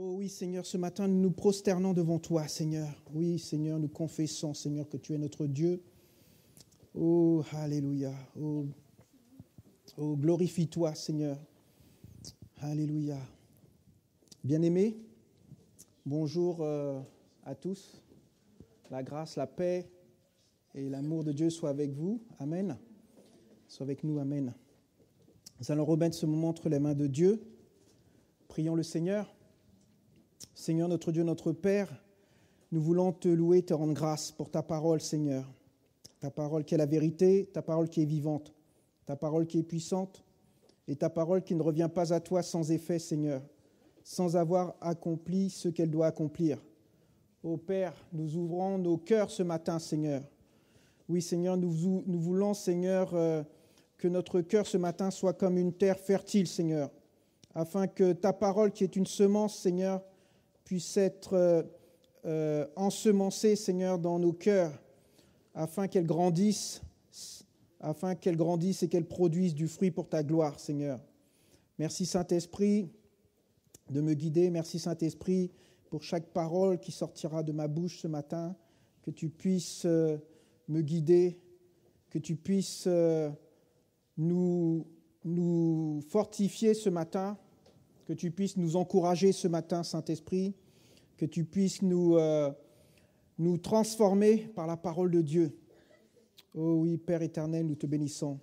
Oh oui, Seigneur, ce matin, nous nous prosternons devant toi, Seigneur. Oui, Seigneur, nous confessons, Seigneur, que tu es notre Dieu. Oh, alléluia. Oh, glorifie-toi, Seigneur. Alléluia. Bien-aimés, bonjour à tous. La grâce, la paix et l'amour de Dieu soient avec vous. Amen. Soient avec nous. Amen. Nous allons remettre ce moment entre les mains de Dieu. Prions le Seigneur. Seigneur, notre Dieu, notre Père, nous voulons te louer, te rendre grâce pour ta parole, Seigneur. Ta parole qui est la vérité, ta parole qui est vivante, ta parole qui est puissante et ta parole qui ne revient pas à toi sans effet, Seigneur, sans avoir accompli ce qu'elle doit accomplir. Ô Père, nous ouvrons nos cœurs ce matin, Seigneur. Oui, Seigneur, nous voulons, Seigneur, que notre cœur ce matin soit comme une terre fertile, Seigneur, afin que ta parole qui est une semence, Seigneur, puisse être ensemencée, Seigneur, dans nos cœurs, afin qu'elle grandisse et qu'elle produise du fruit pour ta gloire, Seigneur. Merci, Saint-Esprit, de me guider. Merci, Saint-Esprit, pour chaque parole qui sortira de ma bouche ce matin, que tu puisses me guider, que tu puisses nous fortifier ce matin, que tu puisses nous encourager ce matin, Saint-Esprit, que tu puisses nous transformer par la parole de Dieu. Oh oui, Père éternel, nous te bénissons.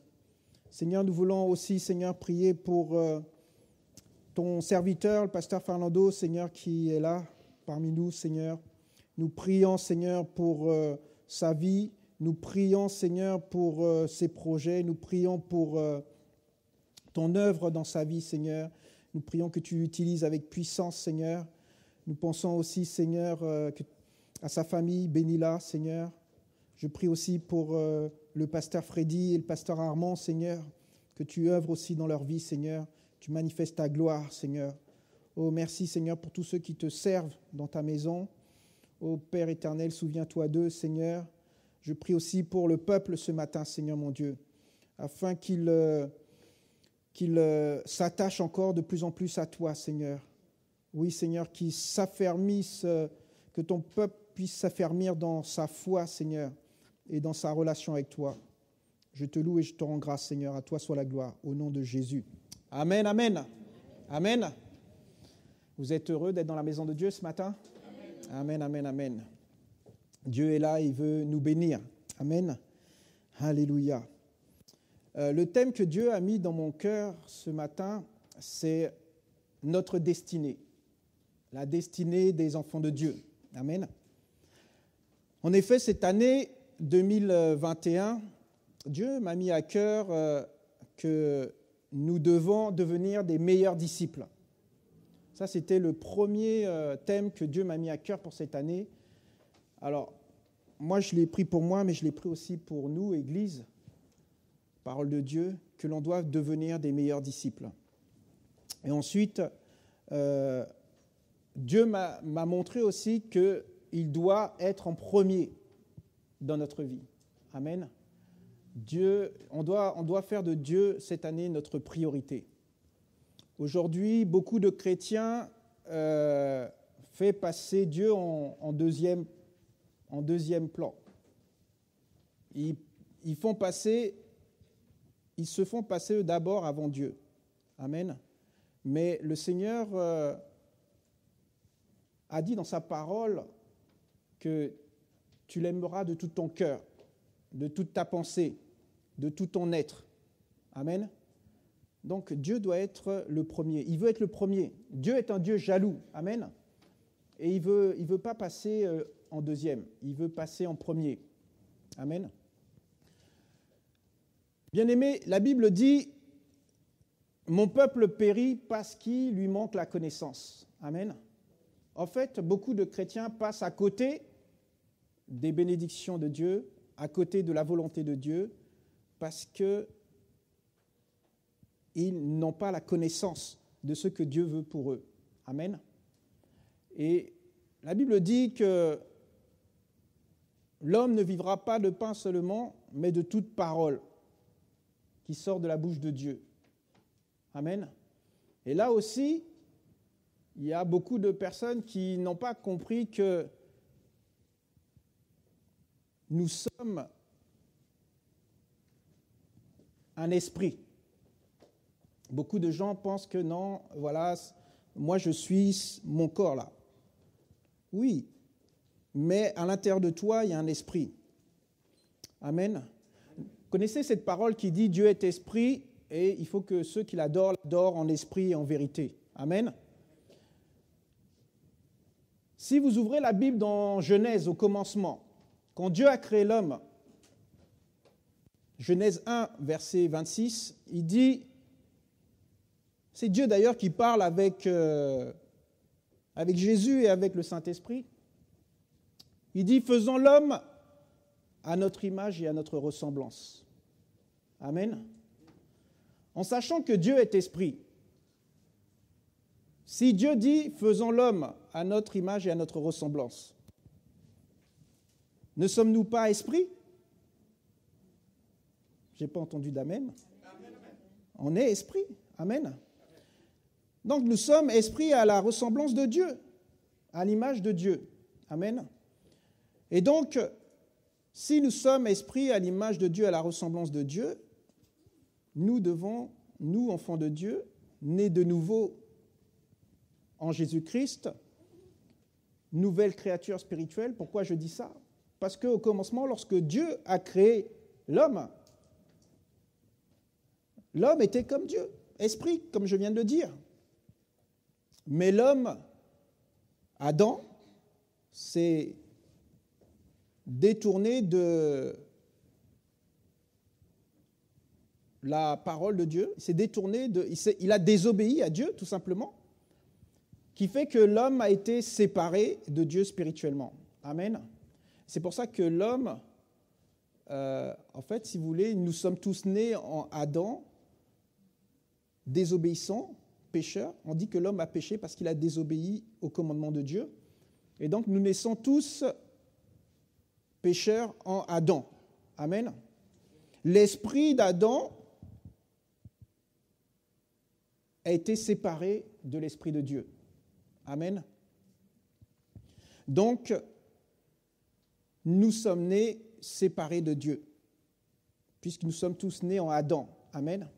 Seigneur, nous voulons aussi, Seigneur, prier pour ton serviteur, le pasteur Fernando, Seigneur, qui est là parmi nous, Seigneur. Nous prions, Seigneur, pour sa vie. Nous prions, Seigneur, pour ses projets. Nous prions pour ton œuvre dans sa vie, Seigneur. Nous prions que tu l'utilises avec puissance, Seigneur. Nous pensons aussi, Seigneur, à sa famille, bénis-la, Seigneur. Je prie aussi pour le pasteur Freddy et le pasteur Armand, Seigneur, que tu œuvres aussi dans leur vie, Seigneur. Tu manifestes ta gloire, Seigneur. Oh, merci, Seigneur, pour tous ceux qui te servent dans ta maison. Oh, Père éternel, souviens-toi d'eux, Seigneur. Je prie aussi pour le peuple ce matin, Seigneur mon Dieu, afin qu'il s'attache encore de plus en plus à toi, Seigneur. Oui, Seigneur, qu'il s'affermisse, que ton peuple puisse s'affermir dans sa foi, Seigneur, et dans sa relation avec toi. Je te loue et je te rends grâce, Seigneur. À toi soit la gloire, au nom de Jésus. Amen, amen. Amen. Vous êtes heureux d'être dans la maison de Dieu ce matin? Amen, amen, amen. Dieu est là, il veut nous bénir. Amen. Alléluia. Le thème que Dieu a mis dans mon cœur ce matin, c'est notre destinée. La destinée des enfants de Dieu. Amen. En effet, cette année 2021, Dieu m'a mis à cœur que nous devons devenir des meilleurs disciples. Ça, c'était le premier thème que Dieu m'a mis à cœur pour cette année. Alors, moi, je l'ai pris pour moi, mais je l'ai pris aussi pour nous, Église, parole de Dieu, que l'on doit devenir des meilleurs disciples. Et ensuite, Dieu m'a montré aussi qu'il doit être en premier dans notre vie. Amen. On doit faire de Dieu cette année notre priorité. Aujourd'hui, beaucoup de chrétiens font passer Dieu en deuxième plan. Ils se font passer eux d'abord avant Dieu. Amen. Mais le Seigneur a dit dans sa parole que tu l'aimeras de tout ton cœur, de toute ta pensée, de tout ton être. Amen. Donc Dieu doit être le premier. Il veut être le premier. Dieu est un Dieu jaloux. Amen. Et il veut pas passer en deuxième. Il veut passer en premier. Amen. Bien-aimé, la Bible dit « Mon peuple périt parce qu'il lui manque la connaissance. » Amen. En fait, beaucoup de chrétiens passent à côté des bénédictions de Dieu, à côté de la volonté de Dieu, parce qu'ils n'ont pas la connaissance de ce que Dieu veut pour eux. Amen. Et la Bible dit que l'homme ne vivra pas de pain seulement, mais de toute parole qui sort de la bouche de Dieu. Amen. Et là aussi, il y a beaucoup de personnes qui n'ont pas compris que nous sommes un esprit. Beaucoup de gens pensent que non, voilà, moi je suis mon corps là. Oui, mais à l'intérieur de toi, il y a un esprit. Amen. Vous connaissez cette parole qui dit Dieu est esprit et il faut que ceux qui l'adorent en esprit et en vérité. Amen. Si vous ouvrez la Bible dans Genèse au commencement, quand Dieu a créé l'homme, Genèse 1, verset 26, il dit, c'est Dieu d'ailleurs qui parle avec Jésus et avec le Saint-Esprit. Il dit, faisons l'homme à notre image et à notre ressemblance. Amen. En sachant que Dieu est esprit. Si Dieu dit, faisons l'homme à notre image et à notre ressemblance, ne sommes-nous pas esprits? Je n'ai pas entendu d'amen. On est esprit. Amen. Donc nous sommes esprits à la ressemblance de Dieu, à l'image de Dieu. Amen. Et donc, si nous sommes esprits à l'image de Dieu, à la ressemblance de Dieu, nous devons, nous, enfants de Dieu, nés de nouveau en Jésus-Christ, nouvelle créature spirituelle. Pourquoi je dis ça? Parce qu'au commencement, lorsque Dieu a créé l'homme, l'homme était comme Dieu, esprit, comme je viens de le dire. Mais l'homme, Adam, s'est détourné de la parole de Dieu, il a désobéi à Dieu, tout simplement, qui fait que l'homme a été séparé de Dieu spirituellement. Amen. C'est pour ça que l'homme, en fait, si vous voulez, nous sommes tous nés en Adam, désobéissants, pécheurs. On dit que l'homme a péché parce qu'il a désobéi au commandement de Dieu. Et donc, nous naissons tous pécheurs en Adam. Amen. L'esprit d'Adam a été séparé de l'esprit de Dieu. Amen. Donc, nous sommes nés séparés de Dieu, puisque nous sommes tous nés en Adam. Amen.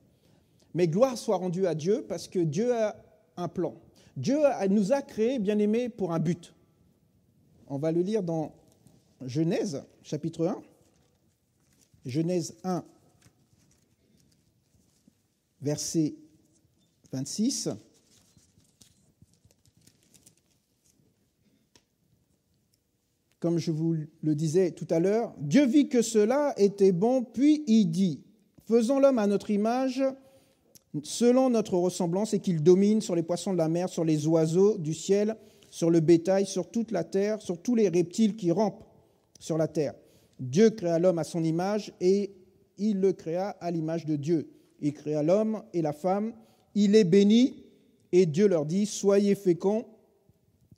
Mais gloire soit rendue à Dieu, parce que Dieu a un plan. Dieu nous a créés, bien-aimés, pour un but. On va le lire dans Genèse, chapitre 1. Genèse 1, verset 26. Comme je vous le disais tout à l'heure, Dieu vit que cela était bon, puis il dit, faisons l'homme à notre image, selon notre ressemblance, et qu'il domine sur les poissons de la mer, sur les oiseaux du ciel, sur le bétail, sur toute la terre, sur tous les reptiles qui rampent sur la terre. Dieu créa l'homme à son image, et il le créa à l'image de Dieu. Il créa l'homme et la femme, il les bénit, et Dieu leur dit, soyez féconds,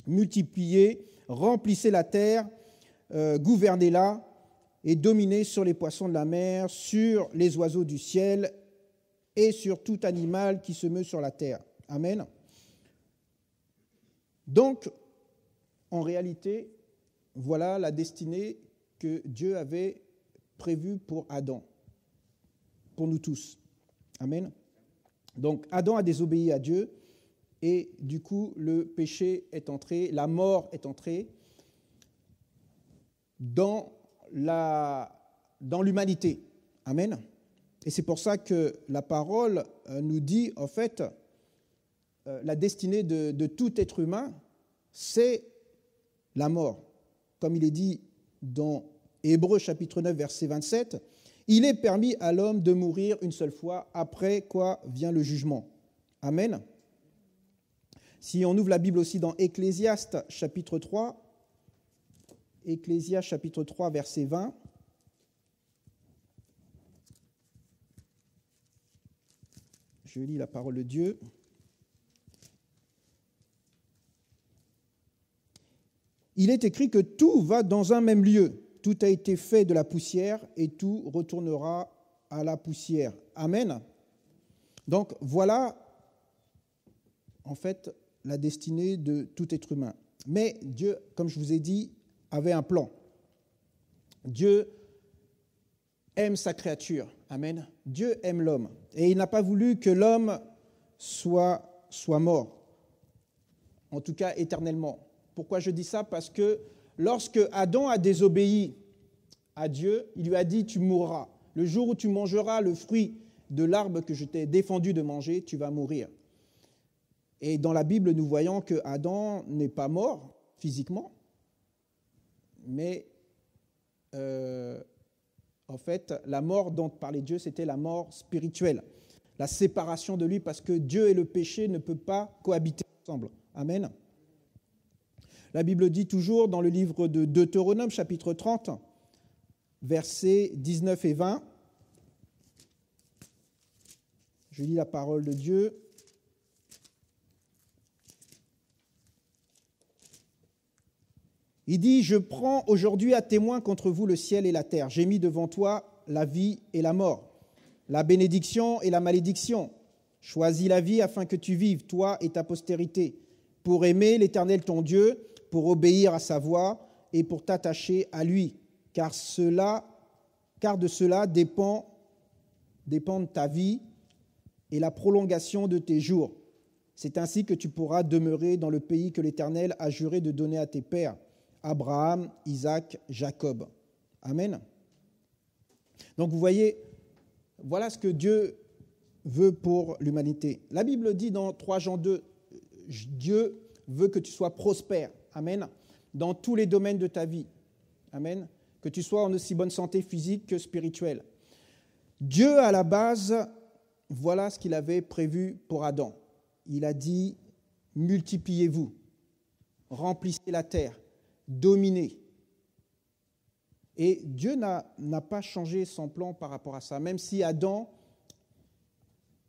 multipliez, remplissez la terre, gouvernez-la et dominez sur les poissons de la mer, sur les oiseaux du ciel et sur tout animal qui se meut sur la terre. Amen. Donc, en réalité, voilà la destinée que Dieu avait prévue pour Adam, pour nous tous. Amen. Donc, Adam a désobéi à Dieu. Et du coup, le péché est entré, la mort est entrée dans l'humanité. Amen. Et c'est pour ça que la parole nous dit, en fait, la destinée de tout être humain, c'est la mort. Comme il est dit dans Hébreux chapitre 9, verset 27, « Il est permis à l'homme de mourir une seule fois, après quoi vient le jugement. » Amen. Si on ouvre la Bible aussi dans Ecclésiaste chapitre 3, Ecclésiaste chapitre 3, verset 20. Je lis la parole de Dieu. Il est écrit que tout va dans un même lieu. Tout a été fait de la poussière et tout retournera à la poussière. Amen. Donc voilà, en fait, la destinée de tout être humain. Mais Dieu, comme je vous ai dit, avait un plan. Dieu aime sa créature. Amen. Dieu aime l'homme. Et il n'a pas voulu que l'homme soit mort. En tout cas, éternellement. Pourquoi je dis ça? Parce que lorsque Adam a désobéi à Dieu, il lui a dit « tu mourras. Le jour où tu mangeras le fruit de l'arbre que je t'ai défendu de manger, tu vas mourir. » Et dans la Bible, nous voyons que Adam n'est pas mort physiquement, mais en fait, la mort dont parlait Dieu, c'était la mort spirituelle, la séparation de lui, parce que Dieu et le péché ne peuvent pas cohabiter ensemble. Amen. La Bible dit toujours dans le livre de Deutéronome, chapitre 30, versets 19 et 20, je lis la parole de Dieu. Il dit « Je prends aujourd'hui à témoin contre vous le ciel et la terre. J'ai mis devant toi la vie et la mort, la bénédiction et la malédiction. Choisis la vie afin que tu vives, toi et ta postérité, pour aimer l'Éternel ton Dieu, pour obéir à sa voix et pour t'attacher à lui, car de cela dépendent ta vie et la prolongation de tes jours. C'est ainsi que tu pourras demeurer dans le pays que l'Éternel a juré de donner à tes pères, Abraham, Isaac, Jacob. » Amen. Donc vous voyez, voilà ce que Dieu veut pour l'humanité. La Bible dit dans 3 Jean 2, Dieu veut que tu sois prospère. Amen. Dans tous les domaines de ta vie. Amen. Que tu sois en aussi bonne santé physique que spirituelle. Dieu, à la base, voilà ce qu'il avait prévu pour Adam. Il a dit, multipliez-vous, remplissez la terre, dominez. Et Dieu n'a pas changé son plan par rapport à ça. Même si Adam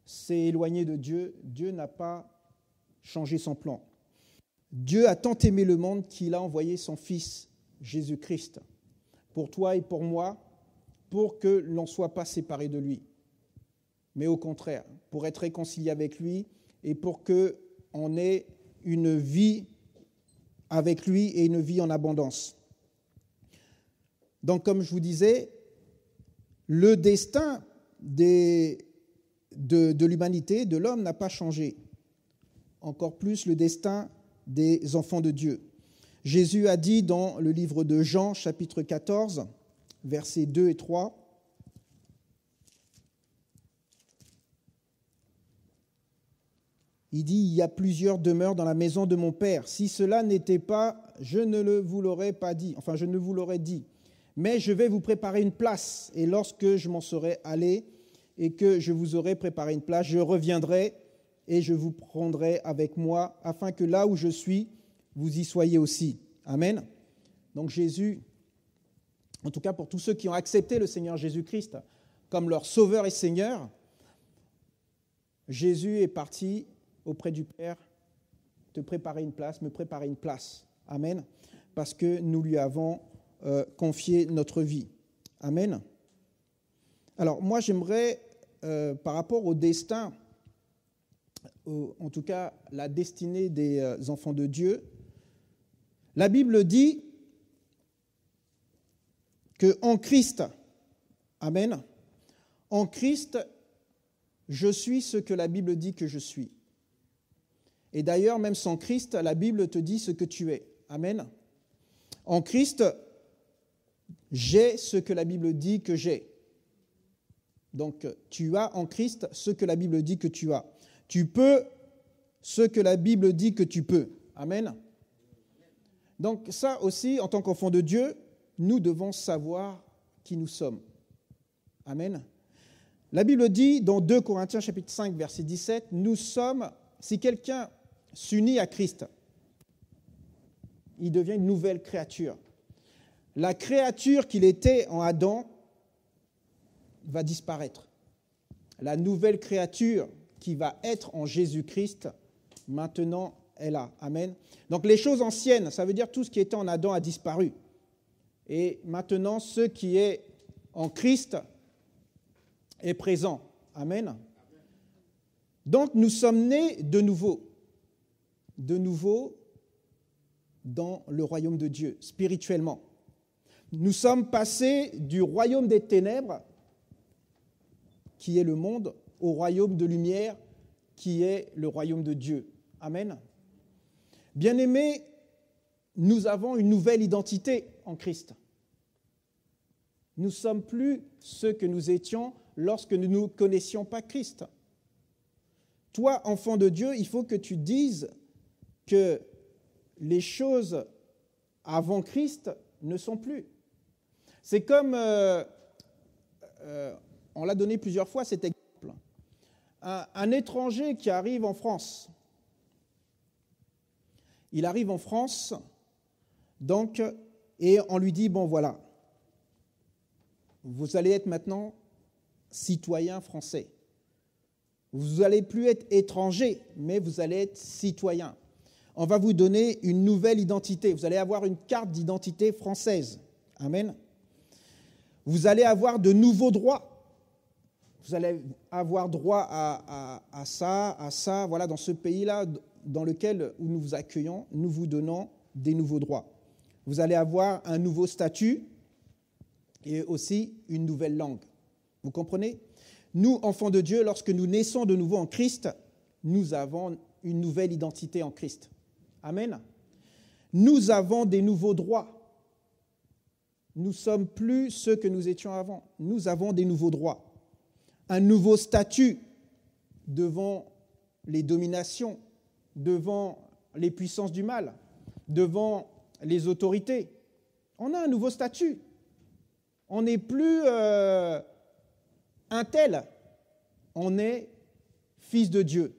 s'est éloigné de Dieu, Dieu n'a pas changé son plan. Dieu a tant aimé le monde qu'il a envoyé son Fils, Jésus-Christ, pour toi et pour moi, pour que l'on ne soit pas séparés de lui, mais au contraire, pour être réconcilié avec lui et pour qu'on ait une vie avec lui et une vie en abondance. Donc, comme je vous disais, le destin de l'humanité, de l'homme, n'a pas changé. Encore plus le destin des enfants de Dieu. Jésus a dit dans le livre de Jean, chapitre 14, versets 2 et 3, il dit « Il y a plusieurs demeures dans la maison de mon Père. Si cela n'était pas, je ne vous l'aurais pas dit. Enfin, je ne vous l'aurais dit. Mais je vais vous préparer une place. Et lorsque je m'en serai allé et que je vous aurai préparé une place, je reviendrai et je vous prendrai avec moi, afin que là où je suis, vous y soyez aussi. » Amen. Donc Jésus, en tout cas pour tous ceux qui ont accepté le Seigneur Jésus-Christ comme leur Sauveur et Seigneur, Jésus est parti auprès du Père te préparer une place, me préparer une place. Amen. Parce que nous lui avons confié notre vie. Amen. Alors moi j'aimerais, par rapport au destin, en tout cas la destinée des enfants de Dieu, la Bible dit qu'en Christ, amen, en Christ, je suis ce que la Bible dit que je suis. Et d'ailleurs, même sans Christ, la Bible te dit ce que tu es. Amen. En Christ, j'ai ce que la Bible dit que j'ai. Donc, tu as en Christ ce que la Bible dit que tu as. Tu peux ce que la Bible dit que tu peux. Amen. Donc, ça aussi, en tant qu'enfants de Dieu, nous devons savoir qui nous sommes. Amen. La Bible dit dans 2 Corinthiens chapitre 5, verset 17, nous sommes, si quelqu'un s'unit à Christ, il devient une nouvelle créature. La créature qu'il était en Adam va disparaître. La nouvelle créature qui va être en Jésus-Christ, maintenant, est là. Amen. Donc les choses anciennes, ça veut dire tout ce qui était en Adam a disparu. Et maintenant, ce qui est en Christ est présent. Amen. Donc nous sommes nés de nouveau. de nouveau dans le royaume de Dieu, spirituellement. Nous sommes passés du royaume des ténèbres, qui est le monde, au royaume de lumière, qui est le royaume de Dieu. Amen. Bien-aimés, nous avons une nouvelle identité en Christ. Nous ne sommes plus ceux que nous étions lorsque nous ne connaissions pas Christ. Toi, enfant de Dieu, il faut que tu dises que les choses avant Christ ne sont plus. C'est comme, on l'a donné plusieurs fois cet exemple, un étranger qui arrive en France. Il arrive en France, donc, et on lui dit, bon voilà, vous allez être maintenant citoyen français. Vous n'allez plus être étranger, mais vous allez être citoyen. On va vous donner une nouvelle identité. Vous allez avoir une carte d'identité française. Amen. Vous allez avoir de nouveaux droits. Vous allez avoir droit à ça. Voilà, dans ce pays-là, dans lequel où nous vous accueillons, nous vous donnons des nouveaux droits. Vous allez avoir un nouveau statut et aussi une nouvelle langue. Vous comprenez ? Nous, enfants de Dieu, lorsque nous naissons de nouveau en Christ, nous avons une nouvelle identité en Christ. Amen. Nous avons des nouveaux droits. Nous ne sommes plus ceux que nous étions avant. Nous avons des nouveaux droits. Un nouveau statut devant les dominations, devant les puissances du mal, devant les autorités. On a un nouveau statut. On n'est plus un tel. On est fils de Dieu,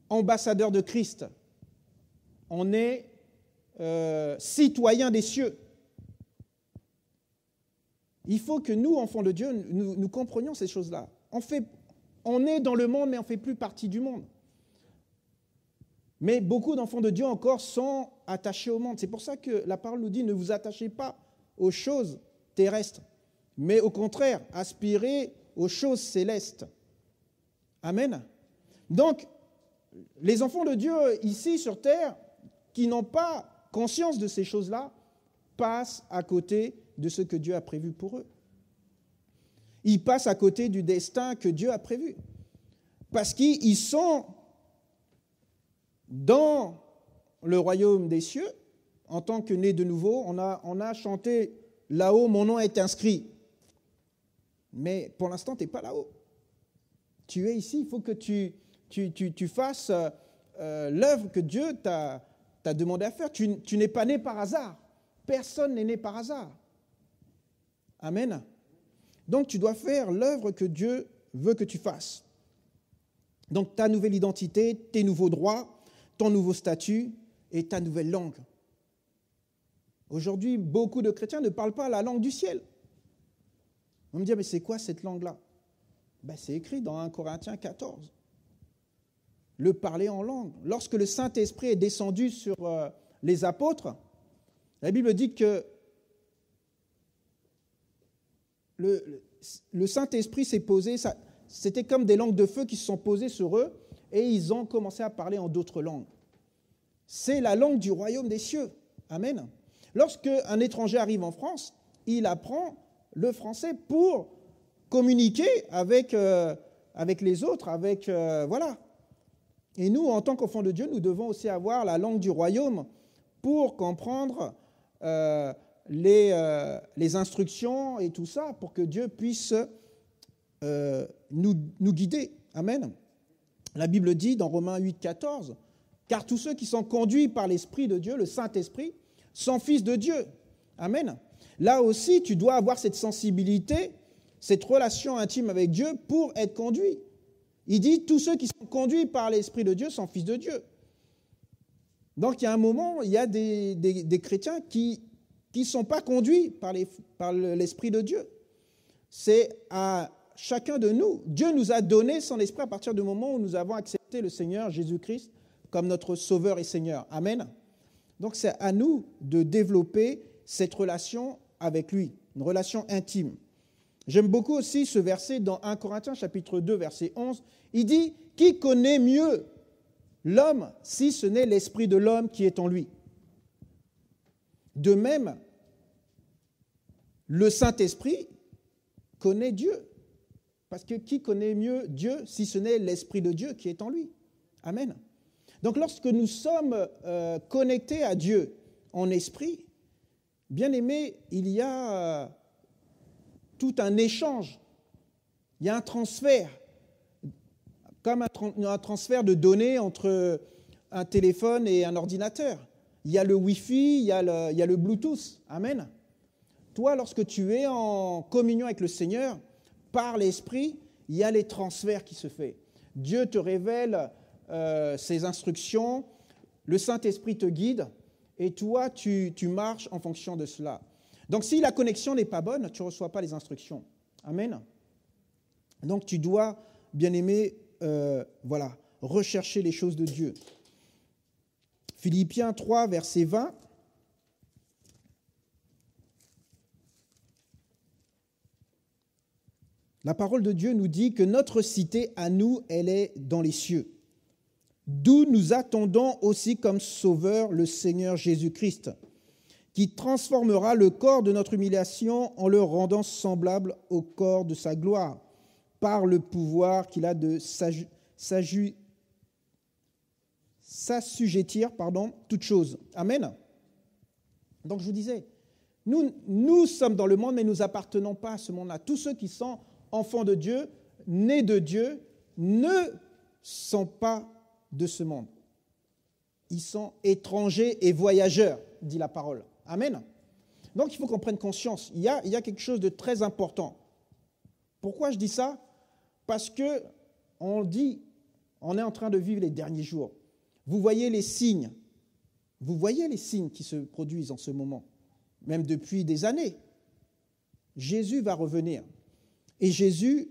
ambassadeur de Christ. On est citoyen des cieux. Il faut que nous, enfants de Dieu, nous comprenions ces choses-là. On est dans le monde, mais on ne fait plus partie du monde. Mais beaucoup d'enfants de Dieu encore sont attachés au monde. C'est pour ça que la parole nous dit, ne vous attachez pas aux choses terrestres, mais au contraire, aspirez aux choses célestes. Amen. Donc, les enfants de Dieu ici sur terre, qui n'ont pas conscience de ces choses-là, passent à côté de ce que Dieu a prévu pour eux. Ils passent à côté du destin que Dieu a prévu. Parce qu'ils sont dans le royaume des cieux, en tant que nés de nouveau. On a chanté « Là-haut, mon nom est inscrit ». Mais pour l'instant, tu n'es pas là-haut. Tu es ici, il faut que tu fasses l'œuvre que Dieu t'a demandé à faire. Tu n'es pas né par hasard. Personne n'est né par hasard. Amen. Donc, tu dois faire l'œuvre que Dieu veut que tu fasses. Donc, ta nouvelle identité, tes nouveaux droits, ton nouveau statut et ta nouvelle langue. Aujourd'hui, beaucoup de chrétiens ne parlent pas la langue du ciel. On me dit, mais c'est quoi cette langue-là ? C'est écrit dans 1 Corinthiens 14. Le parler en langue. Lorsque le Saint-Esprit est descendu sur les apôtres, la Bible dit que le Saint-Esprit s'est posé, c'était comme des langues de feu qui se sont posées sur eux et ils ont commencé à parler en d'autres langues. C'est la langue du royaume des cieux. Amen. Lorsque un étranger arrive en France, il apprend le français pour communiquer avec les autres, voilà. Et nous, en tant qu'enfants de Dieu, nous devons aussi avoir la langue du royaume pour comprendre les instructions et tout ça, pour que Dieu puisse nous guider. Amen. La Bible dit dans Romains 8, 14, « Car tous ceux qui sont conduits par l'Esprit de Dieu, le Saint-Esprit, sont fils de Dieu. » Amen. Là aussi, tu dois avoir cette sensibilité, cette relation intime avec Dieu pour être conduit. Il dit, tous ceux qui sont conduits par l'Esprit de Dieu sont fils de Dieu. Donc, il y a un moment, il y a des chrétiens qui ne sont pas conduits par l'Esprit de Dieu. C'est à chacun de nous. Dieu nous a donné son Esprit à partir du moment où nous avons accepté le Seigneur Jésus-Christ comme notre Sauveur et Seigneur. Amen. Donc, c'est à nous de développer cette relation avec lui, une relation intime. J'aime beaucoup aussi ce verset dans 1 Corinthiens chapitre 2, verset 11. Il dit « Qui connaît mieux l'homme si ce n'est l'esprit de l'homme qui est en lui. De même, le Saint-Esprit connaît Dieu. Parce que qui connaît mieux Dieu si ce n'est l'Esprit de Dieu qui est en lui? Amen. Donc lorsque nous sommes connectés à Dieu en esprit, bien aimé, il y a tout un échange. Il y a un transfert, comme un transfert de données entre un téléphone et un ordinateur. Il y a le Wi-Fi, il y a le Bluetooth. Amen. Toi, lorsque tu es en communion avec le Seigneur, par l'Esprit, il y a les transferts qui se font. Dieu te révèle ses instructions, le Saint-Esprit te guide, et toi, tu marches en fonction de cela. Donc, si la connexion n'est pas bonne, tu ne reçois pas les instructions. Amen. Donc, tu dois, bien aimé, rechercher les choses de Dieu. Philippiens 3, verset 20. La parole de Dieu nous dit que notre cité, à nous, elle est dans les cieux, d'où nous attendons aussi comme sauveur le Seigneur Jésus-Christ, qui transformera le corps de notre humiliation en le rendant semblable au corps de sa gloire, par le pouvoir qu'il a de s'assujettir toutes choses. Amen. Donc je vous disais, nous sommes dans le monde, mais nous n'appartenons pas à ce monde-là. Tous ceux qui sont enfants de Dieu, nés de Dieu, ne sont pas de ce monde. Ils sont étrangers et voyageurs, dit la parole. Amen. Donc il faut qu'on prenne conscience. Il y a quelque chose de très important. Pourquoi je dis ça? Parce que on est en train de vivre les derniers jours. Vous voyez les signes. Vous voyez les signes qui se produisent en ce moment, même depuis des années. Jésus va revenir. Et Jésus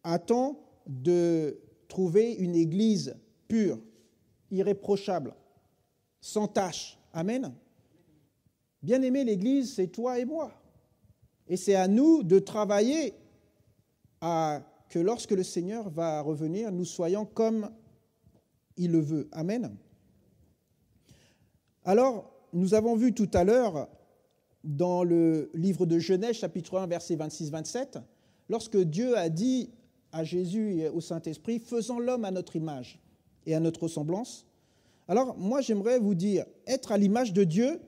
attend de trouver une église pure, irréprochable, sans tache. Amen. Bien-aimé, l'église, c'est toi et moi. Et c'est à nous de travailler à que lorsque le Seigneur va revenir, nous soyons comme il le veut. Amen. Alors, nous avons vu tout à l'heure, dans le livre de Genèse, chapitre 1, versets 26-27, lorsque Dieu a dit à Jésus et au Saint-Esprit, « Faisons l'homme à notre image et à notre ressemblance ». Alors, moi, j'aimerais vous dire, être à l'image de Dieu,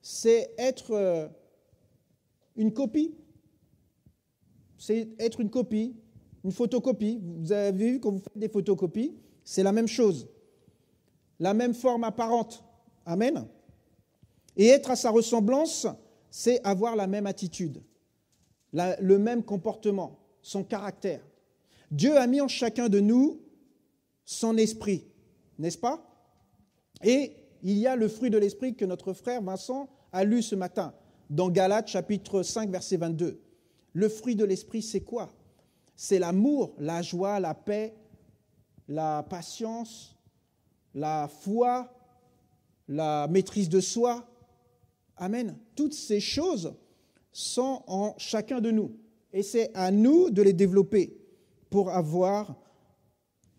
c'est être une copie. C'est être une copie, une photocopie. Vous avez vu, quand vous faites des photocopies, c'est la même chose. La même forme apparente. Amen. Et être à sa ressemblance, c'est avoir la même attitude, le même comportement, son caractère. Dieu a mis en chacun de nous son esprit, n'est-ce pas? Et il y a le fruit de l'esprit que notre frère Vincent a lu ce matin, dans Galates chapitre 5, verset 22. Le fruit de l'esprit, c'est quoi? C'est l'amour, la joie, la paix, la patience, la foi, la maîtrise de soi. Amen. Toutes ces choses sont en chacun de nous. Et c'est à nous de les développer pour avoir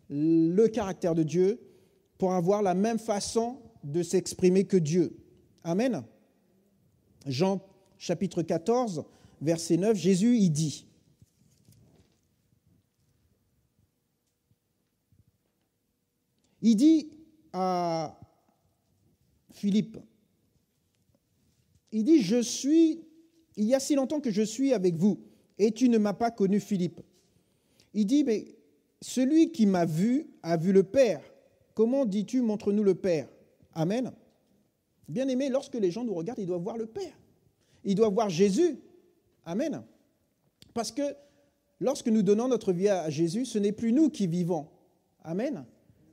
le caractère de Dieu, pour avoir la même façon de s'exprimer que Dieu. Amen. Jean chapitre 14, verset 9, Jésus y dit, à Philippe, il dit, il y a si longtemps que je suis avec vous, et tu ne m'as pas connu, Philippe. Il dit, mais celui qui m'a vu a vu le Père. Comment dis-tu, montre-nous le Père? Amen. Bien-aimé, lorsque les gens nous regardent, ils doivent voir le Père. Ils doivent voir Jésus. Amen. Parce que lorsque nous donnons notre vie à Jésus, ce n'est plus nous qui vivons. Amen.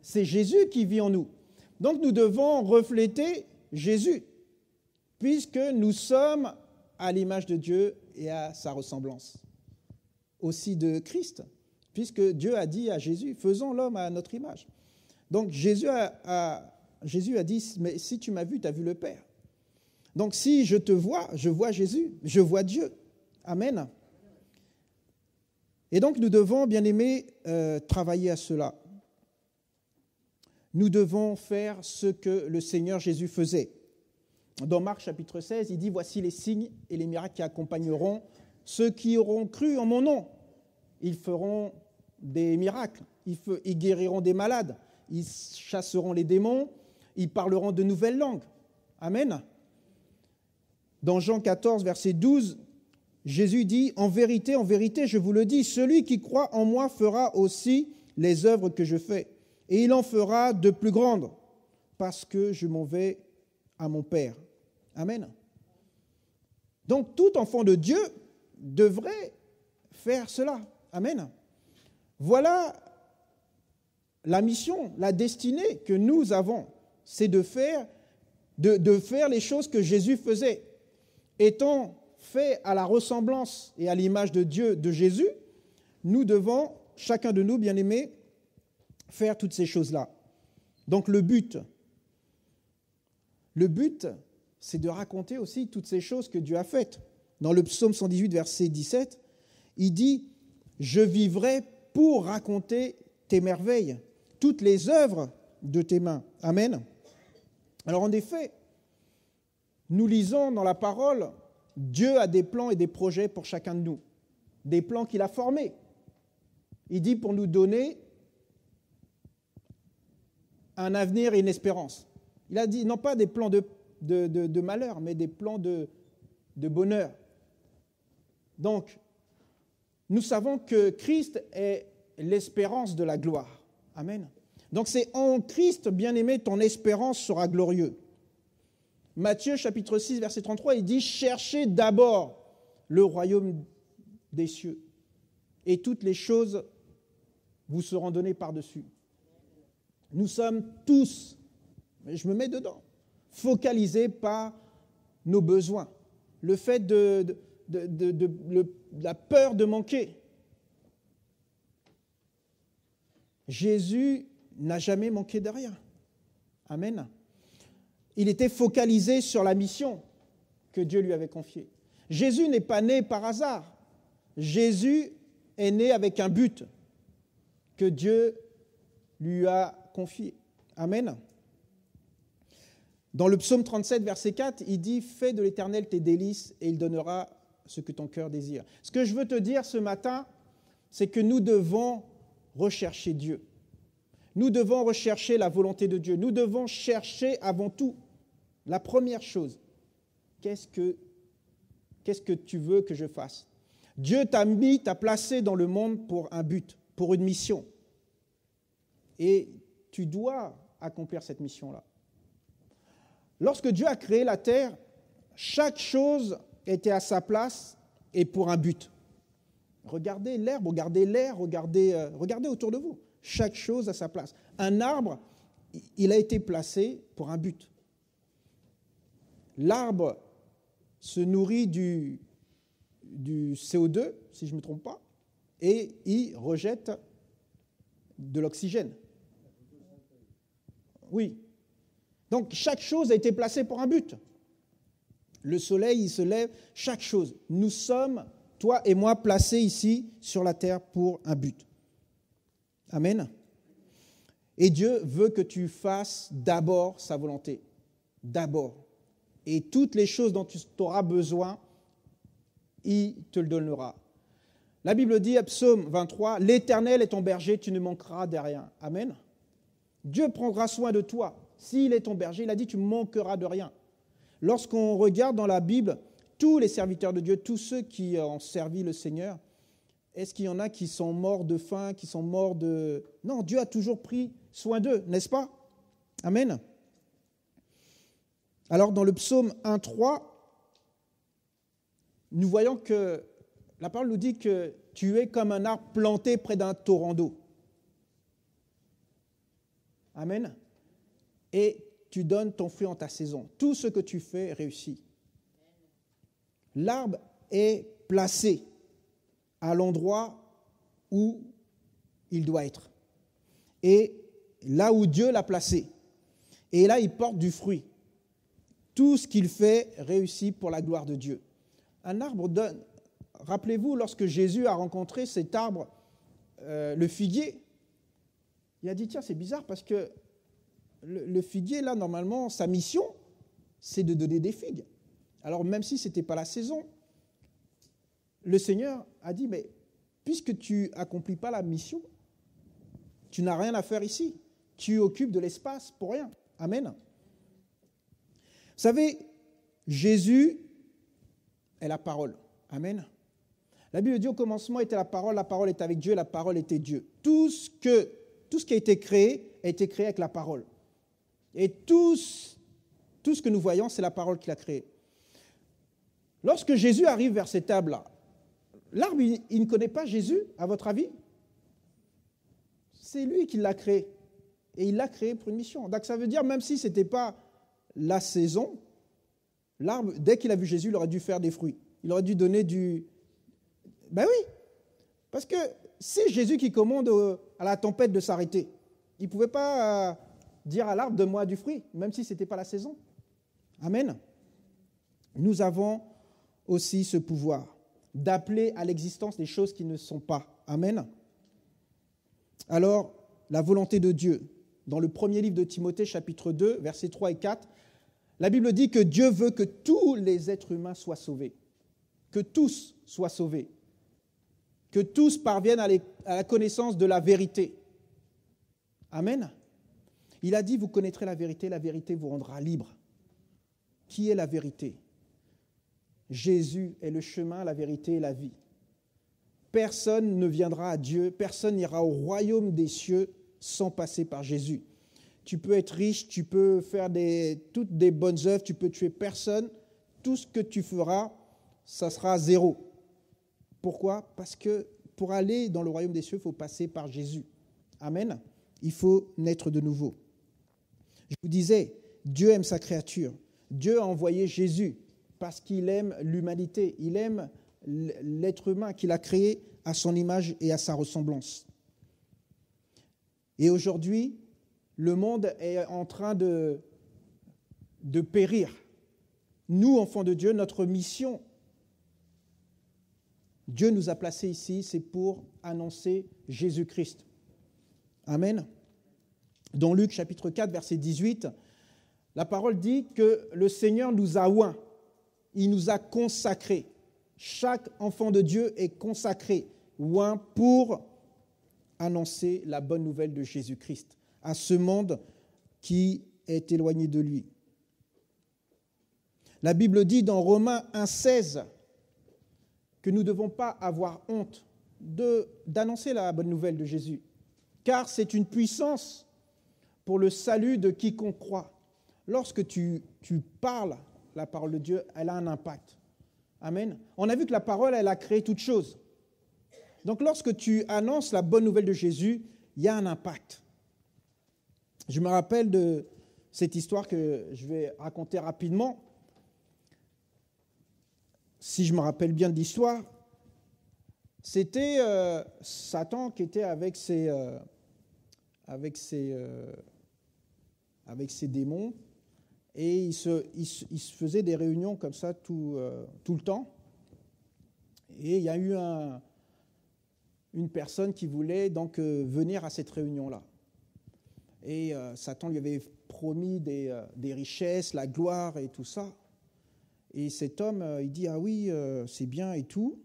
C'est Jésus qui vit en nous. Donc nous devons refléter Jésus, puisque nous sommes à l'image de Dieu et à sa ressemblance. Aussi de Christ, puisque Dieu a dit à Jésus, faisons l'homme à notre image. Donc Jésus a dit, mais si tu m'as vu, tu as vu le Père. Donc si je te vois, je vois Jésus, je vois Dieu. Amen. Et donc nous devons, bien aimés, travailler à cela. Nous devons faire ce que le Seigneur Jésus faisait. Dans Marc chapitre 16, il dit « Voici les signes et les miracles qui accompagneront ceux qui auront cru en mon nom. Ils feront des miracles, ils guériront des malades, ils chasseront les démons, ils parleront de nouvelles langues. » Amen. Dans Jean 14, verset 12, Jésus dit « En vérité, je vous le dis, celui qui croit en moi fera aussi les œuvres que je fais, et il en fera de plus grandes, parce que je m'en vais à mon Père. » Amen. Donc, tout enfant de Dieu devrait faire cela. Amen. Voilà la mission, la destinée que nous avons, c'est de faire les choses que Jésus faisait. Étant fait à la ressemblance et à l'image de Dieu, de Jésus, nous devons, chacun de nous, bien-aimés, faire toutes ces choses-là. Donc le but, c'est de raconter aussi toutes ces choses que Dieu a faites. Dans le psaume 118, verset 17, il dit « Je vivrai pour raconter tes merveilles, toutes les œuvres de tes mains. » Amen. Alors en effet, nous lisons dans la parole, Dieu a des plans et des projets pour chacun de nous, des plans qu'il a formés. Il dit pour nous donner un avenir et une espérance. Il a dit non pas des plans de malheur, mais des plans de bonheur. Donc, nous savons que Christ est l'espérance de la gloire. Amen. Donc c'est en Christ, bien-aimé, ton espérance sera glorieuse. Matthieu chapitre 6, verset 33, il dit « Cherchez d'abord le royaume des cieux, et toutes les choses vous seront données par-dessus. » Nous sommes tous, je me mets dedans, focalisés par nos besoins. Le fait de la peur de manquer. Jésus n'a jamais manqué de rien. Amen. Il était focalisé sur la mission que Dieu lui avait confiée. Jésus n'est pas né par hasard. Jésus est né avec un but que Dieu lui a confié. Amen. Dans le psaume 37, verset 4, il dit « Fais de l'Éternel tes délices et il donnera ce que ton cœur désire. » Ce que je veux te dire ce matin, c'est que nous devons rechercher Dieu. Nous devons rechercher la volonté de Dieu. Nous devons chercher avant tout la première chose. Qu'est-ce que tu veux que je fasse? Dieu t'a placé dans le monde pour un but, pour une mission. Et tu dois accomplir cette mission-là. Lorsque Dieu a créé la terre, chaque chose était à sa place et pour un but. Regardez l'herbe, regardez l'air, regardez autour de vous. Chaque chose à sa place. Un arbre, il a été placé pour un but. L'arbre se nourrit du CO2, si je ne me trompe pas, et il rejette de l'oxygène. Oui. Donc, chaque chose a été placée pour un but. Le soleil, il se lève, chaque chose. Nous sommes, toi et moi, placés ici sur la terre pour un but. Amen. Et Dieu veut que tu fasses d'abord sa volonté. D'abord. Et toutes les choses dont tu auras besoin, il te le donnera. La Bible dit, à Psaume 23, « L'Éternel est ton berger, tu ne manqueras de rien. » Amen. Dieu prendra soin de toi. S'il est ton berger, il a dit, tu ne manqueras de rien. Lorsqu'on regarde dans la Bible, tous les serviteurs de Dieu, tous ceux qui ont servi le Seigneur, est-ce qu'il y en a qui sont morts de faim, qui sont morts de... Non, Dieu a toujours pris soin d'eux, n'est-ce pas? Amen. Alors, dans le psaume 1,3, nous voyons que la parole nous dit que tu es comme un arbre planté près d'un torrent d'eau. Amen. Et tu donnes ton fruit en ta saison. Tout ce que tu fais réussit. L'arbre est placé à l'endroit où il doit être. Et là où Dieu l'a placé. Et là, il porte du fruit. Tout ce qu'il fait réussit pour la gloire de Dieu. Un arbre donne... Rappelez-vous, lorsque Jésus a rencontré cet arbre, le figuier, il a dit, tiens, c'est bizarre parce que le figuier, là, normalement, sa mission, c'est de donner des figues. Alors, même si ce n'était pas la saison, le Seigneur a dit, mais puisque tu n'accomplis pas la mission, tu n'as rien à faire ici. Tu occupes de l'espace pour rien. Amen. Vous savez, Jésus est la parole. Amen. La Bible dit au commencement était la parole est avec Dieu, la parole était Dieu. Tout ce qui a été créé avec la parole. Et tout ce que nous voyons, c'est la parole qu'il a créé. Lorsque Jésus arrive vers cette table-là, l'arbre, il ne connaît pas Jésus, à votre avis? C'est lui qui l'a créé. Et il l'a créé pour une mission. Donc ça veut dire, même si ce n'était pas la saison, l'arbre, dès qu'il a vu Jésus, il aurait dû faire des fruits. Il aurait dû donner du... Ben oui, parce que c'est Jésus qui commande à la tempête de s'arrêter. Il ne pouvait pas dire à l'arbre, donne-moi du fruit, même si ce n'était pas la saison. Amen. Nous avons aussi ce pouvoir d'appeler à l'existence des choses qui ne sont pas. Amen. Alors, la volonté de Dieu. Dans le premier livre de Timothée, chapitre 2, versets 3 et 4, la Bible dit que Dieu veut que tous les êtres humains soient sauvés. Que tous soient sauvés. Que tous parviennent à la connaissance de la vérité. Amen. Il a dit, vous connaîtrez la vérité vous rendra libre. Qui est la vérité? Jésus est le chemin, la vérité et la vie. Personne ne viendra à Dieu, personne n'ira au royaume des cieux sans passer par Jésus. Tu peux être riche, tu peux faire toutes des bonnes œuvres, tu peux tuer personne. Tout ce que tu feras, ça sera zéro. Pourquoi? Parce que pour aller dans le royaume des cieux, il faut passer par Jésus. Amen. Il faut naître de nouveau. Je vous disais, Dieu aime sa créature. Dieu a envoyé Jésus parce qu'il aime l'humanité. Il aime l'être humain qu'il a créé à son image et à sa ressemblance. Et aujourd'hui, le monde est en train de périr. Nous, enfants de Dieu, notre mission, Dieu nous a placés ici, c'est pour annoncer Jésus-Christ. Amen. Dans Luc chapitre 4, verset 18, la parole dit que le Seigneur nous a oints, il nous a consacrés. Chaque enfant de Dieu est consacré, oint pour annoncer la bonne nouvelle de Jésus-Christ à ce monde qui est éloigné de lui. La Bible dit dans Romains 1,16 que nous ne devons pas avoir honte d'annoncer la bonne nouvelle de Jésus, car c'est une puissance pour le salut de quiconque croit. Lorsque tu parles la parole de Dieu, elle a un impact. Amen. On a vu que la parole, elle a créé toutes choses. Donc lorsque tu annonces la bonne nouvelle de Jésus, il y a un impact. Je me rappelle de cette histoire que je vais raconter rapidement. Si je me rappelle bien de l'histoire, c'était Satan qui était avec ses démons et il se faisait des réunions comme ça tout le temps. Et il y a eu une personne qui voulait donc venir à cette réunion-là. Et Satan lui avait promis des richesses, la gloire et tout ça. Et cet homme, il dit, ah oui, c'est bien et tout.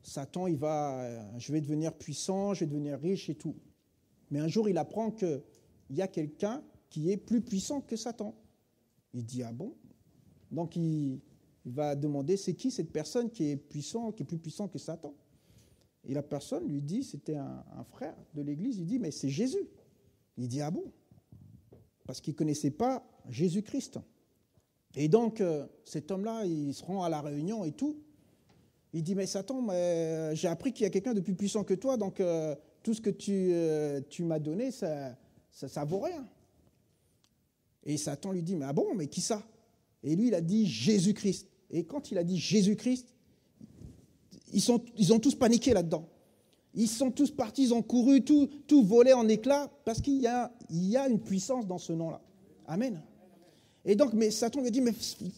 Satan, je vais devenir puissant, je vais devenir riche et tout. Mais un jour, il apprend qu'il y a quelqu'un qui est plus puissant que Satan. Il dit, ah bon? Donc, il va demander, c'est qui cette personne qui est plus puissant que Satan? Et la personne lui dit, c'était un frère de l'église, il dit, mais c'est Jésus. Il dit, ah bon? Parce qu'il ne connaissait pas Jésus-Christ. Et donc, cet homme-là, il se rend à la réunion et tout. Il dit, mais Satan, j'ai appris qu'il y a quelqu'un de plus puissant que toi, donc tout ce que tu m'as donné, ça vaut rien. Et Satan lui dit, mais ah bon, mais qui ça? Et lui, il a dit Jésus-Christ. Et quand il a dit Jésus-Christ, ils ont tous paniqué là-dedans. Ils sont tous partis, ils ont couru, tout volé en éclats, parce qu'il y a une puissance dans ce nom-là. Amen. Et donc, mais Satan lui a dit, mais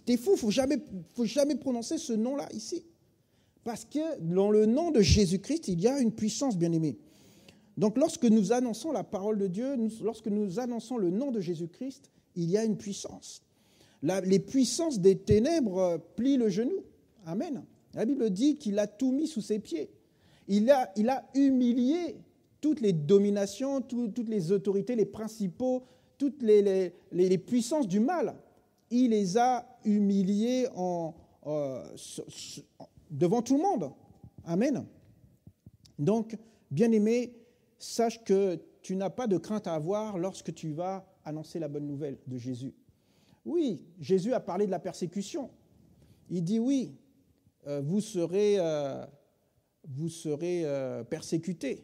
t'es fou, faut jamais prononcer ce nom-là ici. Parce que dans le nom de Jésus-Christ, il y a une puissance, bien-aimée. Donc lorsque nous annonçons la parole de Dieu, lorsque nous annonçons le nom de Jésus-Christ, il y a une puissance. Les puissances des ténèbres plient le genou. Amen. La Bible dit qu'il a tout mis sous ses pieds. Il a humilié toutes les dominations, toutes les autorités, les principaux, toutes les puissances du mal. Il les a humiliés devant tout le monde. Amen. Donc, bien-aimé, sache que tu n'as pas de crainte à avoir lorsque tu vas annoncer la bonne nouvelle de Jésus. Oui, Jésus a parlé de la persécution. Il dit oui, vous serez persécutés.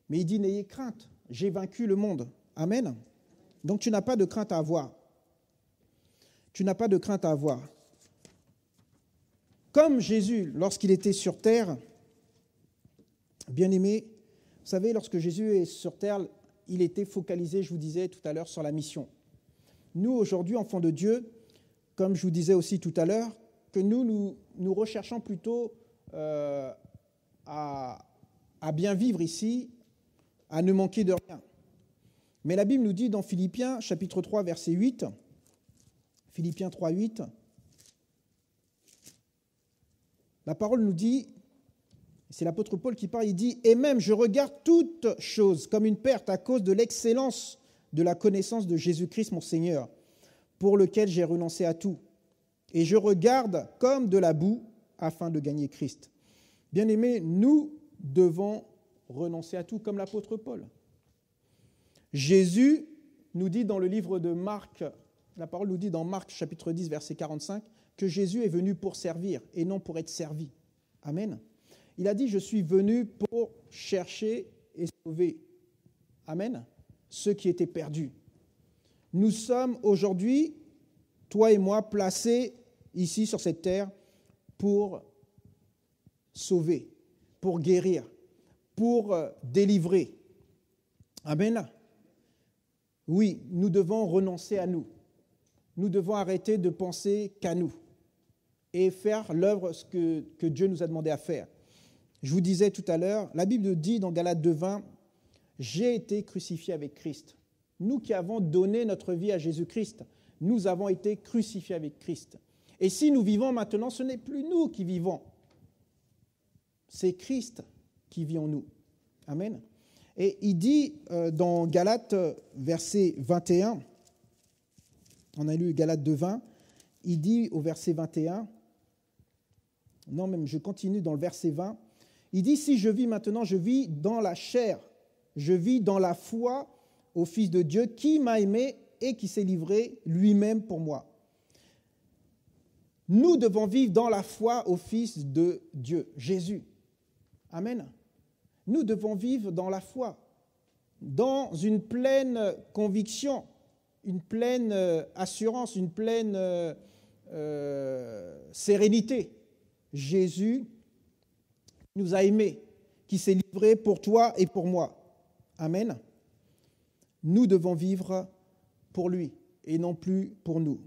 Mais il dit n'ayez crainte, j'ai vaincu le monde. Amen. Donc tu n'as pas de crainte à avoir. Tu n'as pas de crainte à avoir. Comme Jésus, lorsqu'il était sur terre, bien-aimé, vous savez, lorsque Jésus est sur terre, il était focalisé, je vous disais tout à l'heure, sur la mission. Nous, aujourd'hui, enfants de Dieu, comme je vous disais aussi tout à l'heure, que nous recherchons plutôt à bien vivre ici, à ne manquer de rien. Mais la Bible nous dit dans Philippiens, chapitre 3, verset 8, Philippiens 3, 8, la parole nous dit, c'est l'apôtre Paul qui parle, il dit « Et même je regarde toute chose comme une perte à cause de l'excellence de la connaissance de Jésus-Christ mon Seigneur, pour lequel j'ai renoncé à tout. Et je regarde comme de la boue afin de gagner Christ. » Bien-aimés, nous devons renoncer à tout comme l'apôtre Paul. Jésus nous dit dans le livre de Marc, la parole nous dit dans Marc chapitre 10, verset 45, que Jésus est venu pour servir et non pour être servi. Amen. Il a dit, je suis venu pour chercher et sauver. Amen. Ceux qui étaient perdus. Nous sommes aujourd'hui, toi et moi, placés ici sur cette terre pour sauver, pour guérir, pour délivrer. Amen. Oui, nous devons renoncer à nous. Nous devons arrêter de penser qu'à nous et faire l'œuvre que Dieu nous a demandé à faire. Je vous disais tout à l'heure, la Bible dit dans Galates 2:20, « J'ai été crucifié avec Christ. » Nous qui avons donné notre vie à Jésus-Christ, nous avons été crucifiés avec Christ. Et si nous vivons maintenant, ce n'est plus nous qui vivons. C'est Christ qui vit en nous. Amen. Et il dit dans Galates, verset 21, on a lu Galates 2:20, il dit au verset 21, non même je continue dans le verset 20, il dit « Si je vis maintenant, je vis dans la chair, je vis dans la foi au Fils de Dieu qui m'a aimé et qui s'est livré lui-même pour moi. » Nous devons vivre dans la foi au Fils de Dieu, Jésus. Amen. Nous devons vivre dans la foi, dans une pleine conviction, une pleine assurance, une pleine sérénité. Jésus nous a aimés, qui s'est livré pour toi et pour moi. Amen. Nous devons vivre pour lui et non plus pour nous.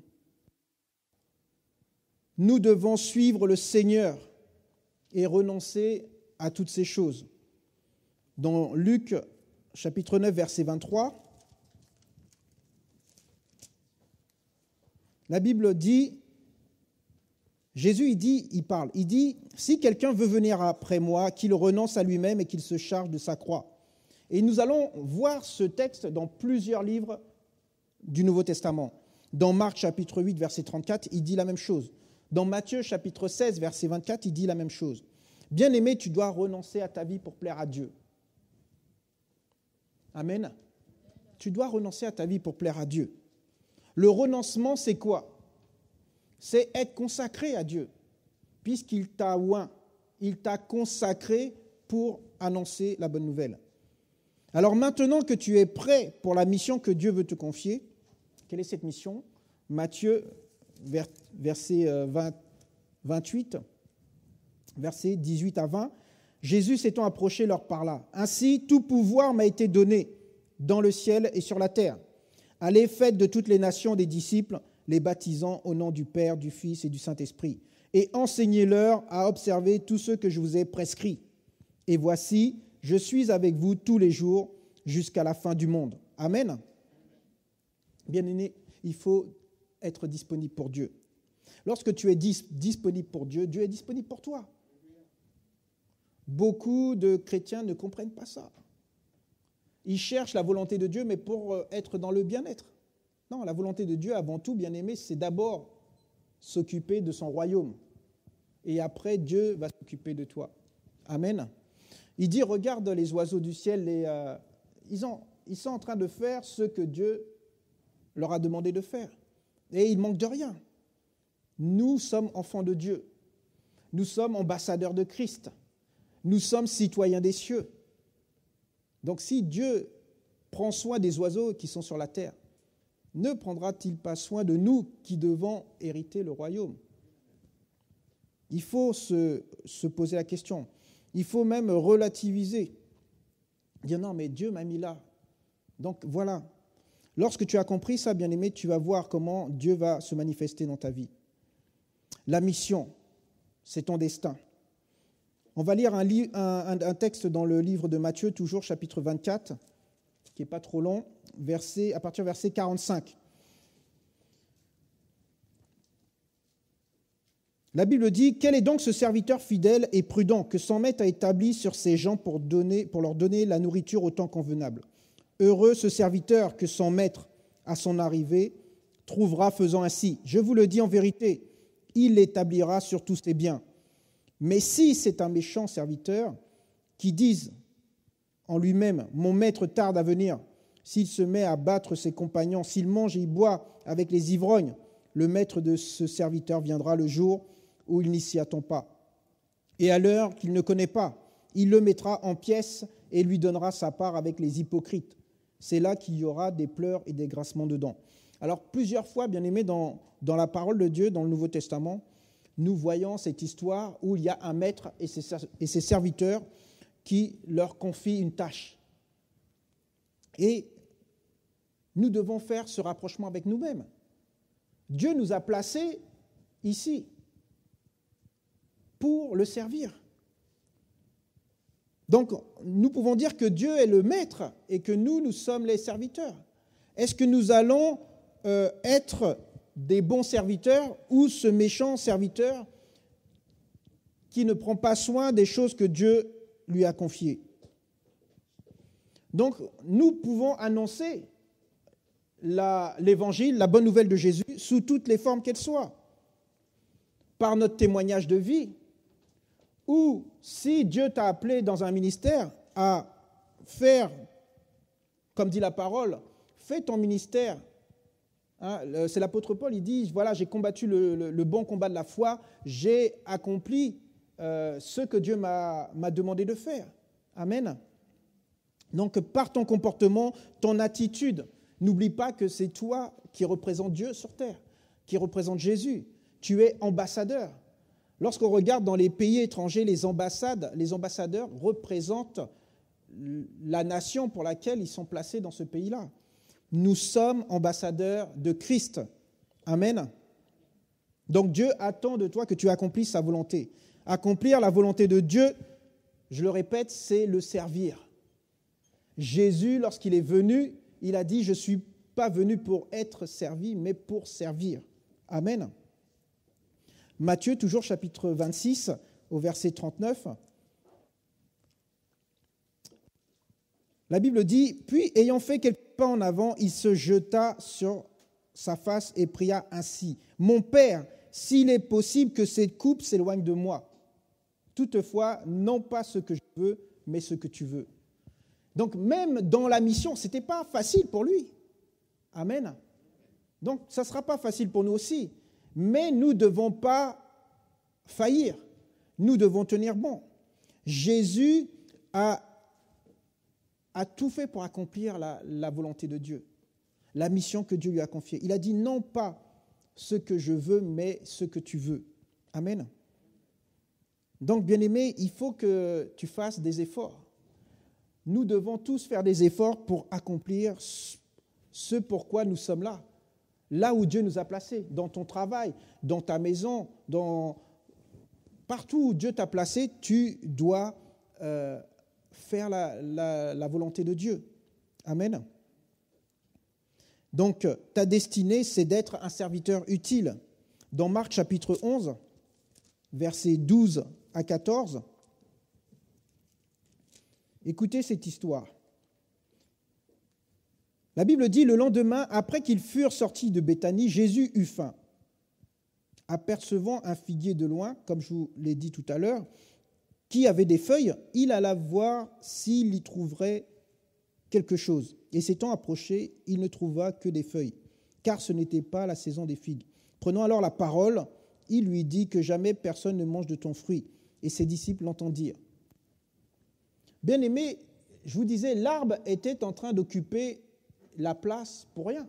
Nous devons suivre le Seigneur et renoncer à toutes ces choses. Dans Luc, chapitre 9, verset 23, la Bible dit, Jésus, il dit, « Si quelqu'un veut venir après moi, qu'il renonce à lui-même et qu'il se charge de sa croix. » Et nous allons voir ce texte dans plusieurs livres du Nouveau Testament. Dans Marc, chapitre 8, verset 34, il dit la même chose. Dans Matthieu, chapitre 16, verset 24, il dit la même chose. « Bien-aimé, tu dois renoncer à ta vie pour plaire à Dieu. » Amen. Tu dois renoncer à ta vie pour plaire à Dieu. Le renoncement, c'est quoi? C'est être consacré à Dieu, puisqu'il t'a oint, il t'a consacré pour annoncer la bonne nouvelle. Alors maintenant que tu es prêt pour la mission que Dieu veut te confier, quelle est cette mission? Matthieu, verset 28, versets 18 à 20, Jésus s'étant approché leur parla. « Ainsi, tout pouvoir m'a été donné dans le ciel et sur la terre. Allez, faites de toutes les nations des disciples, les baptisant au nom du Père, du Fils et du Saint-Esprit, et enseignez-leur à observer tout ce que je vous ai prescrit. Et voici, je suis avec vous tous les jours jusqu'à la fin du monde. Amen. Bien-aimé, il faut être disponible pour Dieu. Lorsque tu es disponible pour Dieu, Dieu est disponible pour toi. Beaucoup de chrétiens ne comprennent pas ça. Ils cherchent la volonté de Dieu, mais pour être dans le bien-être. Non, la volonté de Dieu, avant tout, bien-aimé, c'est d'abord s'occuper de son royaume. Et après, Dieu va s'occuper de toi. Amen. Il dit, regarde les oiseaux du ciel, ils sont en train de faire ce que Dieu leur a demandé de faire. Et ils ne manquent de rien. Nous sommes enfants de Dieu. Nous sommes ambassadeurs de Christ. Nous sommes citoyens des cieux. Donc si Dieu prend soin des oiseaux qui sont sur la terre, ne prendra-t-il pas soin de nous qui devons hériter le royaume? Il faut se poser la question. Il faut même relativiser. Dire non, mais Dieu m'a mis là. Donc voilà. Lorsque tu as compris ça, bien-aimé, tu vas voir comment Dieu va se manifester dans ta vie. La mission, c'est ton destin. On va lire un texte dans le livre de Matthieu, toujours chapitre 24, qui n'est pas trop long, à partir du verset 45. La Bible dit « Quel est donc ce serviteur fidèle et prudent que son maître a établi sur ses gens pour leur donner la nourriture au temps convenable? Heureux ce serviteur que son maître, à son arrivée, trouvera faisant ainsi. Je vous le dis en vérité, il l'établira sur tous ses biens. Mais si c'est un méchant serviteur qui dise en lui-même « Mon maître tarde à venir », s'il se met à battre ses compagnons, s'il mange et boit avec les ivrognes, le maître de ce serviteur viendra le jour où il n'y s'y attend pas. Et à l'heure qu'il ne connaît pas, il le mettra en pièces et lui donnera sa part avec les hypocrites. C'est là qu'il y aura des pleurs et des grincements de dents. Alors, plusieurs fois, bien aimé, dans la parole de Dieu, dans le Nouveau Testament, nous voyons cette histoire où il y a un maître et ses serviteurs qui leur confient une tâche. Et nous devons faire ce rapprochement avec nous-mêmes. Dieu nous a placés ici pour le servir. Donc, nous pouvons dire que Dieu est le maître et que nous sommes les serviteurs. Est-ce que nous allons être des bons serviteurs ou ce méchant serviteur qui ne prend pas soin des choses que Dieu lui a confiées? Donc, nous pouvons annoncer l'évangile, la bonne nouvelle de Jésus, sous toutes les formes qu'elles soient. Par notre témoignage de vie, ou si Dieu t'a appelé dans un ministère à faire, comme dit la parole, fais ton ministère. C'est l'apôtre Paul, il dit, voilà, j'ai combattu le bon combat de la foi, j'ai accompli ce que Dieu m'a demandé de faire. Amen. Donc, par ton comportement, ton attitude, n'oublie pas que c'est toi qui représente Dieu sur terre, qui représente Jésus. Tu es ambassadeur. Lorsqu'on regarde dans les pays étrangers, les ambassadeurs représentent la nation pour laquelle ils sont placés dans ce pays-là. Nous sommes ambassadeurs de Christ. Amen. Donc Dieu attend de toi que tu accomplisses sa volonté. Accomplir la volonté de Dieu, je le répète, c'est le servir. Jésus, lorsqu'il est venu, il a dit « Je ne suis pas venu pour être servi, mais pour servir. » Amen. Matthieu, toujours chapitre 26, au verset 39. La Bible dit « Puis, ayant fait quelques pas en avant, il se jeta sur sa face et pria ainsi. « Mon Père, s'il est possible que cette coupe s'éloigne de moi. Toutefois, non pas ce que je veux, mais ce que tu veux. » Donc, même dans la mission, ce n'était pas facile pour lui. Amen. Donc, ça ne sera pas facile pour nous aussi. Mais nous ne devons pas faillir. Nous devons tenir bon. Jésus a tout fait pour accomplir la volonté de Dieu, la mission que Dieu lui a confiée. Il a dit non pas ce que je veux, mais ce que tu veux. Amen. Donc, bien-aimé, il faut que tu fasses des efforts. Nous devons tous faire des efforts pour accomplir ce pourquoi nous sommes là. Là où Dieu nous a placés, dans ton travail, dans ta maison, partout où Dieu t'a placé, tu dois faire la volonté de Dieu. Amen. Donc, ta destinée, c'est d'être un serviteur utile. Dans Marc chapitre 11, versets 12 à 14, écoutez cette histoire. La Bible dit, le lendemain, après qu'ils furent sortis de Béthanie, Jésus eut faim. Apercevant un figuier de loin, comme je vous l'ai dit tout à l'heure, qui avait des feuilles, il alla voir s'il y trouverait quelque chose. Et s'étant approché, il ne trouva que des feuilles, car ce n'était pas la saison des figues. Prenant alors la parole, il lui dit que jamais personne ne mange de ton fruit. Et ses disciples l'entendirent. Bien-aimés, je vous disais, l'arbre était en train d'occuper la place pour rien,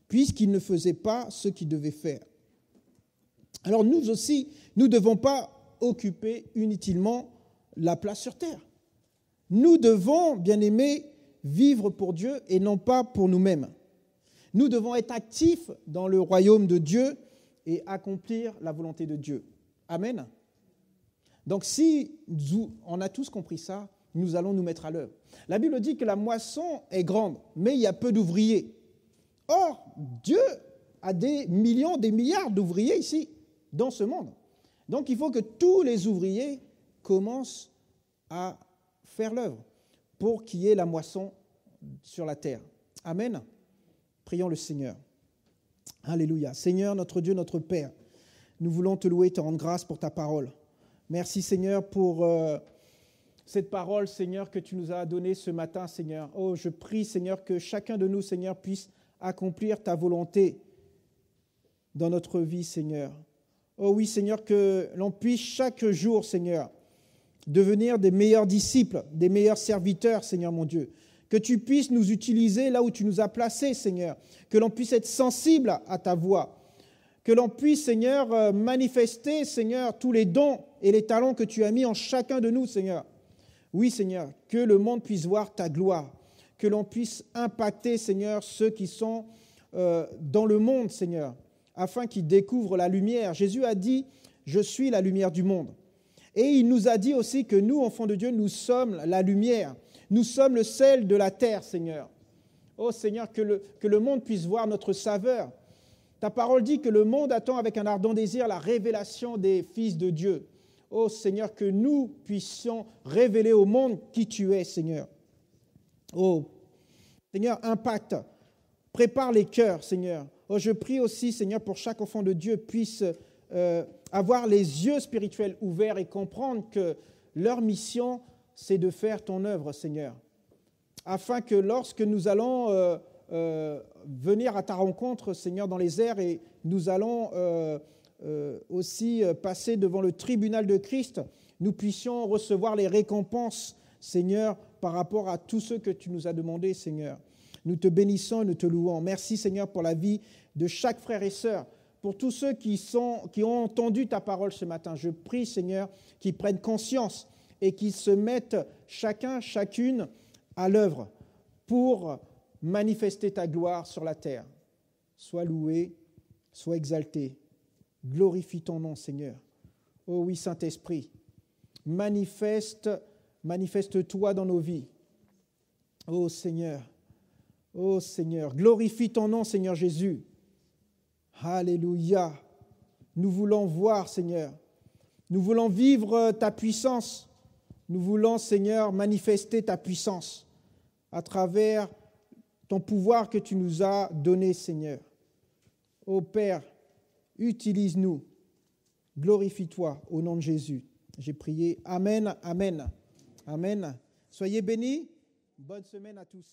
puisqu'il ne faisait pas ce qu'il devait faire. Alors nous aussi, nous ne devons pas occuper inutilement la place sur terre. Nous devons, bien-aimés, vivre pour Dieu et non pas pour nous-mêmes. Nous devons être actifs dans le royaume de Dieu et accomplir la volonté de Dieu. Amen. Donc si on a tous compris ça, nous allons nous mettre à l'œuvre. La Bible dit que la moisson est grande, mais il y a peu d'ouvriers. Or, Dieu a des millions, des milliards d'ouvriers ici, dans ce monde. Donc il faut que tous les ouvriers commencent à faire l'œuvre pour qu'il y ait la moisson sur la terre. Amen. Prions le Seigneur. Alléluia. Seigneur, notre Dieu, notre Père, nous voulons te louer et te rendre grâce pour ta parole. Merci Seigneur pour cette parole, Seigneur, que tu nous as donnée ce matin, Seigneur. Oh, je prie, Seigneur, que chacun de nous, Seigneur, puisse accomplir ta volonté dans notre vie, Seigneur. Oh oui, Seigneur, que l'on puisse chaque jour, Seigneur, devenir des meilleurs disciples, des meilleurs serviteurs, Seigneur mon Dieu. Que tu puisses nous utiliser là où tu nous as placés, Seigneur. Que l'on puisse être sensible à ta voix. Que l'on puisse, Seigneur, manifester, Seigneur, tous les dons et les talents que tu as mis en chacun de nous, Seigneur. Oui, Seigneur, que le monde puisse voir ta gloire. Que l'on puisse impacter, Seigneur, ceux qui sont dans le monde, Seigneur, afin qu'ils découvrent la lumière. Jésus a dit, « Je suis la lumière du monde ». Et il nous a dit aussi que nous, enfants de Dieu, nous sommes la lumière. Nous sommes le sel de la terre, Seigneur. Oh Seigneur, que le monde puisse voir notre saveur. Ta parole dit que le monde attend avec un ardent désir la révélation des fils de Dieu. Oh Seigneur, que nous puissions révéler au monde qui tu es, Seigneur. Oh Seigneur, impacte, prépare les cœurs, Seigneur. Oh, je prie aussi, Seigneur, pour chaque enfant de Dieu puisse avoir les yeux spirituels ouverts et comprendre que leur mission, c'est de faire ton œuvre, Seigneur. Afin que lorsque nous allons venir à ta rencontre, Seigneur, dans les airs, et nous allons aussi passer devant le tribunal de Christ, nous puissions recevoir les récompenses, Seigneur, par rapport à tout ce que tu nous as demandé, Seigneur. Nous te bénissons et nous te louons. Merci, Seigneur, pour la vie de chaque frère et sœur, pour tous ceux qui ont entendu ta parole ce matin. Je prie, Seigneur, qu'ils prennent conscience et qu'ils se mettent chacun, chacune à l'œuvre pour manifester ta gloire sur la terre. Sois loué, sois exalté. Glorifie ton nom, Seigneur. Oh oui, Saint-Esprit, manifeste-toi dans nos vies. Oh Seigneur, glorifie ton nom, Seigneur Jésus. Alléluia. Nous voulons voir, Seigneur. Nous voulons vivre ta puissance. Nous voulons, Seigneur, manifester ta puissance à travers ton pouvoir que tu nous as donné, Seigneur. Ô Père, utilise-nous. Glorifie-toi au nom de Jésus. J'ai prié. Amen, amen, amen. Soyez bénis. Bonne semaine à tous.